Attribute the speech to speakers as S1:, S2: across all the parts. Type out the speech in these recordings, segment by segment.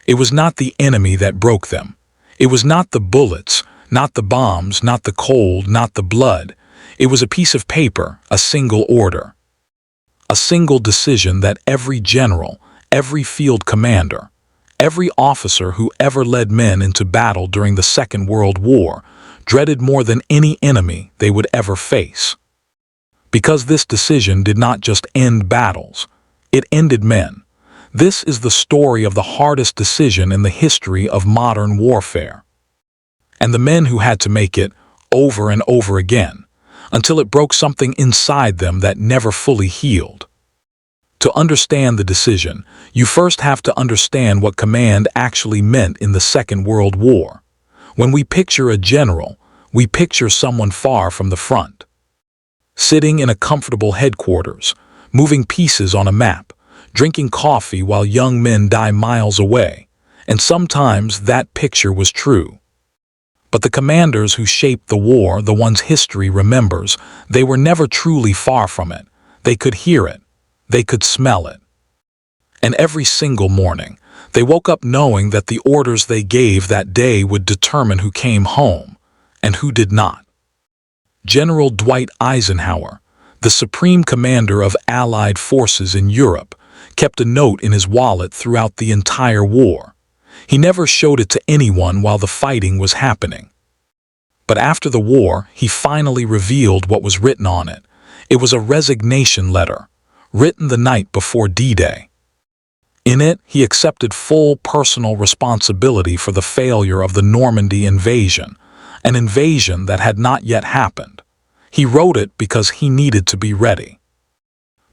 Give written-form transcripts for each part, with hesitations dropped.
S1: It was not the enemy that broke them. It was not the bullets, not the bombs, not the cold, not the blood. It was a piece of paper, a single order. A single decision that every general, every field commander, every officer who ever led men into battle during the Second World War dreaded more than any enemy they would ever face. Because this decision did not just end battles, it ended men. This is the story of the hardest decision in the history of modern warfare. And the men who had to make it over and over again, until it broke something inside them that never fully healed. To understand the decision, you first have to understand what command actually meant in the Second World War. When we picture a general, we picture someone far from the front. Sitting in a comfortable headquarters, moving pieces on a map, drinking coffee while young men die miles away, and sometimes that picture was true. But the commanders who shaped the war, the ones history remembers, they were never truly far from it. They could hear it. They could smell it. And every single morning, they woke up knowing that the orders they gave that day would determine who came home and who did not. General Dwight Eisenhower, the supreme commander of Allied forces in Europe, kept a note in his wallet throughout the entire war. He never showed it to anyone while the fighting was happening. But after the war, he finally revealed what was written on it. It was a resignation letter, written the night before D-Day. In it, he accepted full personal responsibility for the failure of the Normandy invasion, an invasion that had not yet happened. He wrote it because he needed to be ready.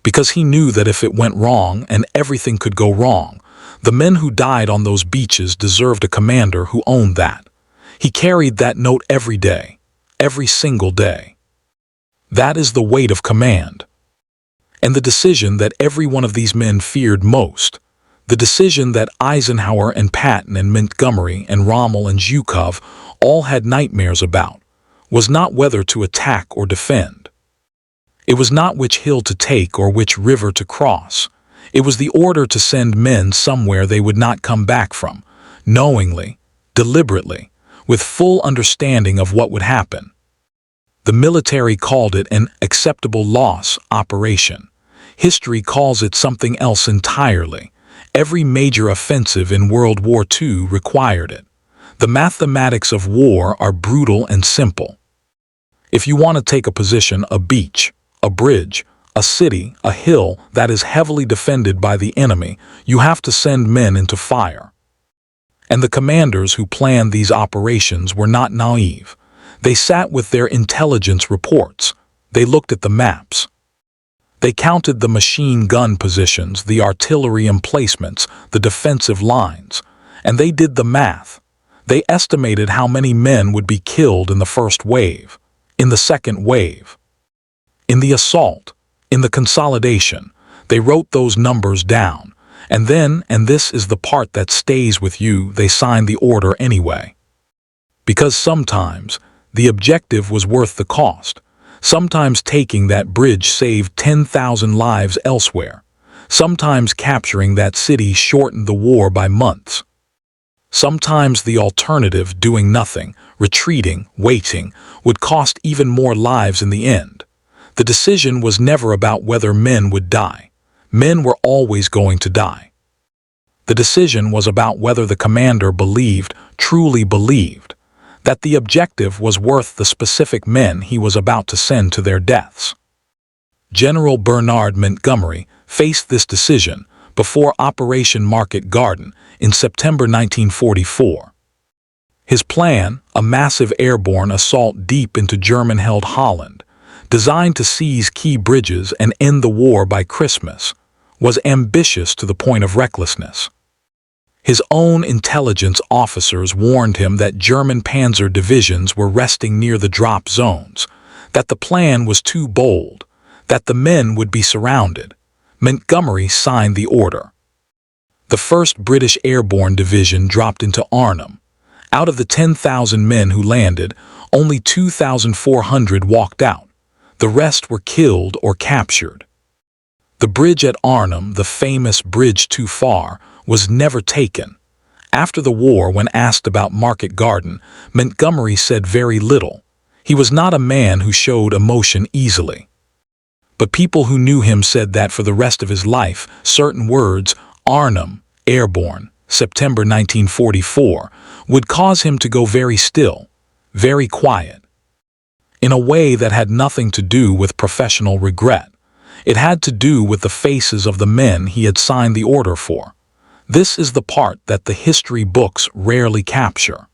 S1: Because he knew that if it went wrong, and everything could go wrong, the men who died on those beaches deserved a commander who owned that. He carried that note every day, every single day. That is the weight of command. And the decision that every one of these men feared most, the decision that Eisenhower and Patton and Montgomery and Rommel and Zhukov all had nightmares about, was not whether to attack or defend. It was not which hill to take or which river to cross. It was the order to send men somewhere they would not come back from, knowingly, deliberately, with full understanding of what would happen. The military called it an acceptable loss operation. History calls it something else entirely. Every major offensive in World War II required it. The mathematics of war are brutal and simple. If you want to take a position, a beach, a bridge, a city, a hill that is heavily defended by the enemy, you have to send men into fire. And the commanders who planned these operations were not naive. They sat with their intelligence reports. They looked at the maps. They counted the machine gun positions, the artillery emplacements, the defensive lines, and they did the math. They estimated how many men would be killed in the first wave, in the second wave, in the assault, in the consolidation. They wrote those numbers down, and then, and this is the part that stays with you, they signed the order anyway. Because sometimes the objective was worth the cost. Sometimes taking that bridge saved 10,000 lives elsewhere. Sometimes capturing that city shortened the war by months. Sometimes the alternative, doing nothing, retreating, waiting, would cost even more lives in the end. The decision was never about whether men would die. Men were always going to die. The decision was about whether the commander believed, truly believed, that the objective was worth the specific men he was about to send to their deaths. General Bernard Montgomery faced this decision before Operation Market Garden in September 1944. His plan, a massive airborne assault deep into German-held Holland, designed to seize key bridges and end the war by Christmas, was ambitious to the point of recklessness. His own intelligence officers warned him that German panzer divisions were resting near the drop zones, that the plan was too bold, that the men would be surrounded. Montgomery signed the order. The 1st British Airborne Division dropped into Arnhem. Out of the 10,000 men who landed, only 2,400 walked out. The rest were killed or captured. The bridge at Arnhem, the famous Bridge Too Far, was never taken. After the war, when asked about Market Garden, Montgomery said very little. He was not a man who showed emotion easily. But people who knew him said that for the rest of his life, certain words, Arnhem, airborne, September 1944, would cause him to go very still, very quiet. In a way that had nothing to do with professional regret. It had to do with the faces of the men he had signed the order for. This is the part that the history books rarely capture.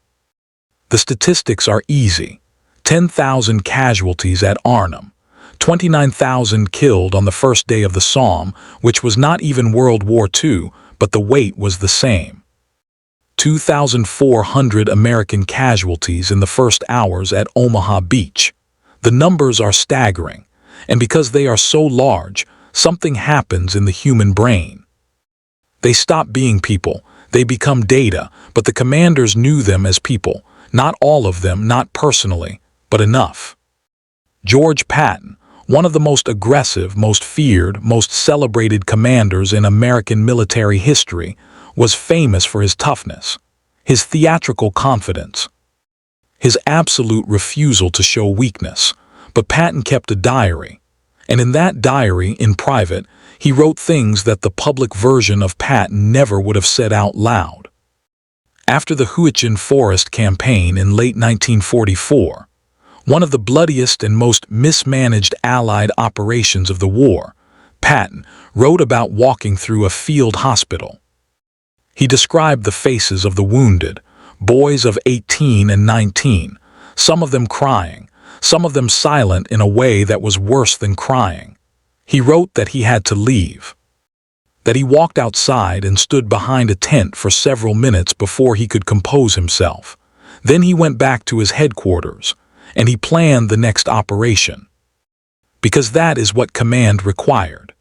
S1: The statistics are easy. 10,000 casualties at Arnhem. 29,000 killed on the first day of the Somme, which was not even World War II, but the weight was the same. 2,400 American casualties in the first hours at Omaha Beach. The numbers are staggering, and because they are so large, something happens in the human brain. They stop being people, they become data, but the commanders knew them as people, not all of them, not personally, but enough. George Patton, one of the most aggressive, most feared, most celebrated commanders in American military history, was famous for his toughness, his theatrical confidence, his absolute refusal to show weakness. But Patton kept a diary, and in that diary, in private, he wrote things that the public version of Patton never would have said out loud. After the Huichin Forest campaign in late 1944, one of the bloodiest and most mismanaged Allied operations of the war, Patton wrote about walking through a field hospital. He described the faces of the wounded, boys of 18 and 19, some of them crying, some of them silent in a way that was worse than crying. He wrote that he had to leave, that he walked outside and stood behind a tent for several minutes before he could compose himself. Then he went back to his headquarters, and he planned the next operation. Because that is what command required.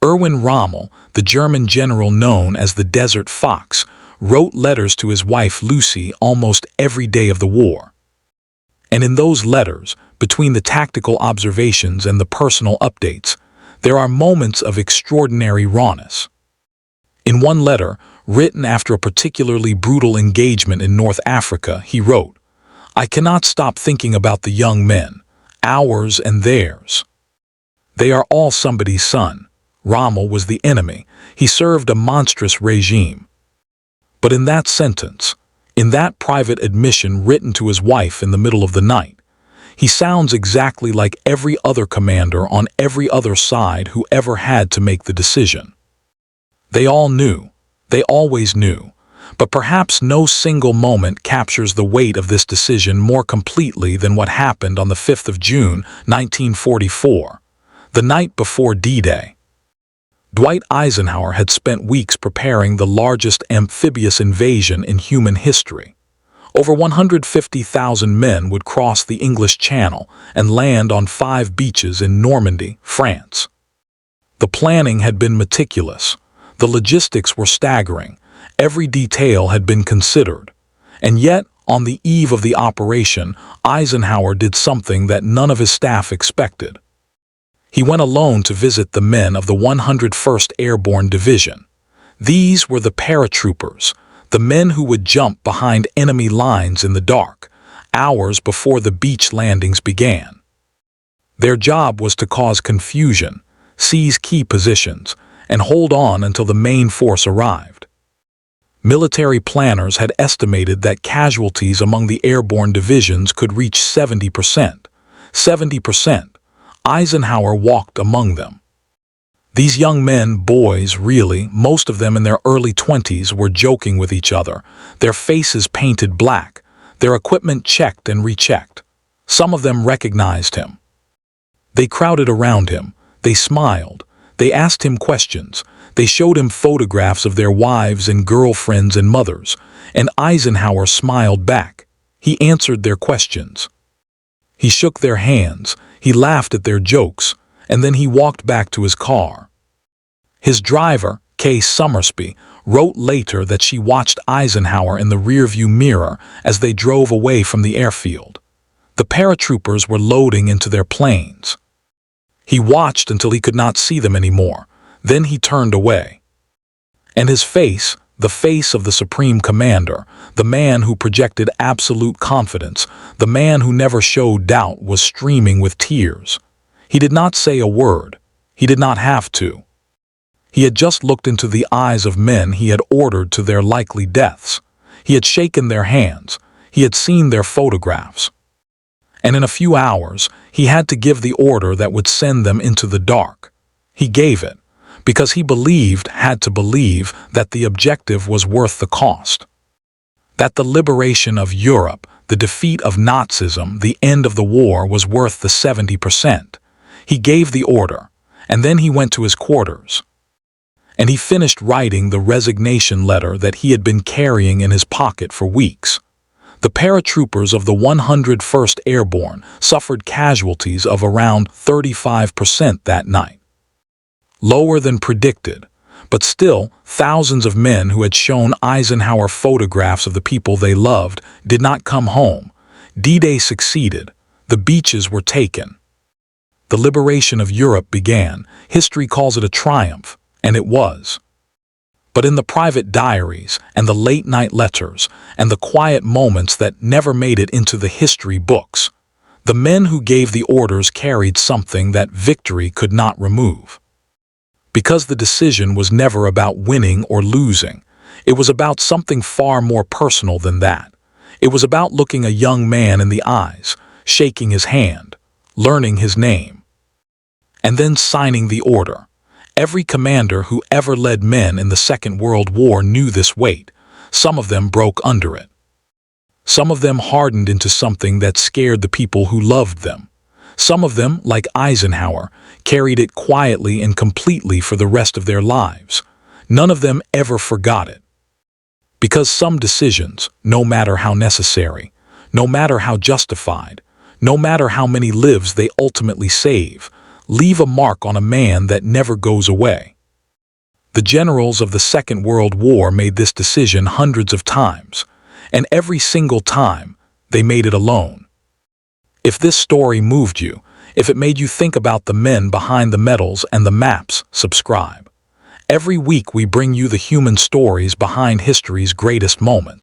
S1: Erwin Rommel, the German general known as the Desert Fox, wrote letters to his wife Lucy almost every day of the war. And in those letters, between the tactical observations and the personal updates, there are moments of extraordinary rawness. In one letter, written after a particularly brutal engagement in North Africa, he wrote, "I cannot stop thinking about the young men, ours and theirs. They are all somebody's son." Rommel was the enemy. He served a monstrous regime. But in that sentence, in that private admission written to his wife in the middle of the night, he sounds exactly like every other commander on every other side who ever had to make the decision. They all knew. They always knew. But perhaps no single moment captures the weight of this decision more completely than what happened on the 5th of June, 1944, the night before D-Day. Dwight Eisenhower had spent weeks preparing the largest amphibious invasion in human history. Over 150,000 men would cross the English Channel and land on 5 beaches in Normandy, France. The planning had been meticulous. The logistics were staggering. Every detail had been considered. And yet, on the eve of the operation, Eisenhower did something that none of his staff expected. He went alone to visit the men of the 101st Airborne Division. These were the paratroopers, the men who would jump behind enemy lines in the dark, hours before the beach landings began. Their job was to cause confusion, seize key positions, and hold on until the main force arrived. Military planners had estimated that casualties among the airborne divisions could reach 70%. 70%. Eisenhower walked among them. These young men, boys really, most of them in their early 20s, were joking with each other, their faces painted black, their equipment checked and rechecked. Some of them recognized him. They crowded around him, they smiled, they asked him questions, they showed him photographs of their wives and girlfriends and mothers, and Eisenhower smiled back. He answered their questions. He shook their hands, he laughed at their jokes, and then he walked back to his car. His driver, Kay Summersby, wrote later that she watched Eisenhower in the rearview mirror as they drove away from the airfield. The paratroopers were loading into their planes. He watched until he could not see them anymore. Then he turned away. And his face, the face of the supreme commander, the man who projected absolute confidence, the man who never showed doubt, was streaming with tears. He did not say a word. He did not have to. He had just looked into the eyes of men he had ordered to their likely deaths. He had shaken their hands. He had seen their photographs. And in a few hours, he had to give the order that would send them into the dark. He gave it, because he had to believe that the objective was worth the cost. That the liberation of Europe, the defeat of Nazism, the end of the war was worth the 70%. He gave the order, and then he went to his quarters. And he finished writing the resignation letter that he had been carrying in his pocket for weeks. The paratroopers of the 101st Airborne suffered casualties of around 35% that night. Lower than predicted, but still, thousands of men who had shown Eisenhower photographs of the people they loved did not come home. D-Day succeeded. The beaches were taken. The liberation of Europe began. History calls it a triumph, and it was. But in the private diaries and the late-night letters and the quiet moments that never made it into the history books, the men who gave the orders carried something that victory could not remove. Because the decision was never about winning or losing, it was about something far more personal than that. It was about looking a young man in the eyes, shaking his hand, learning his name, and then signing the order. Every commander who ever led men in the Second World War knew this weight. Some of them broke under it. Some of them hardened into something that scared the people who loved them. Some of them, like Eisenhower, carried it quietly and completely for the rest of their lives. None of them ever forgot it. Because some decisions, no matter how necessary, no matter how justified, no matter how many lives they ultimately save, leave a mark on a man that never goes away. The generals of the Second World War made this decision hundreds of times, and every single time, they made it alone. If this story moved you, if it made you think about the men behind the medals and the maps, subscribe. Every week we bring you the human stories behind history's greatest moments.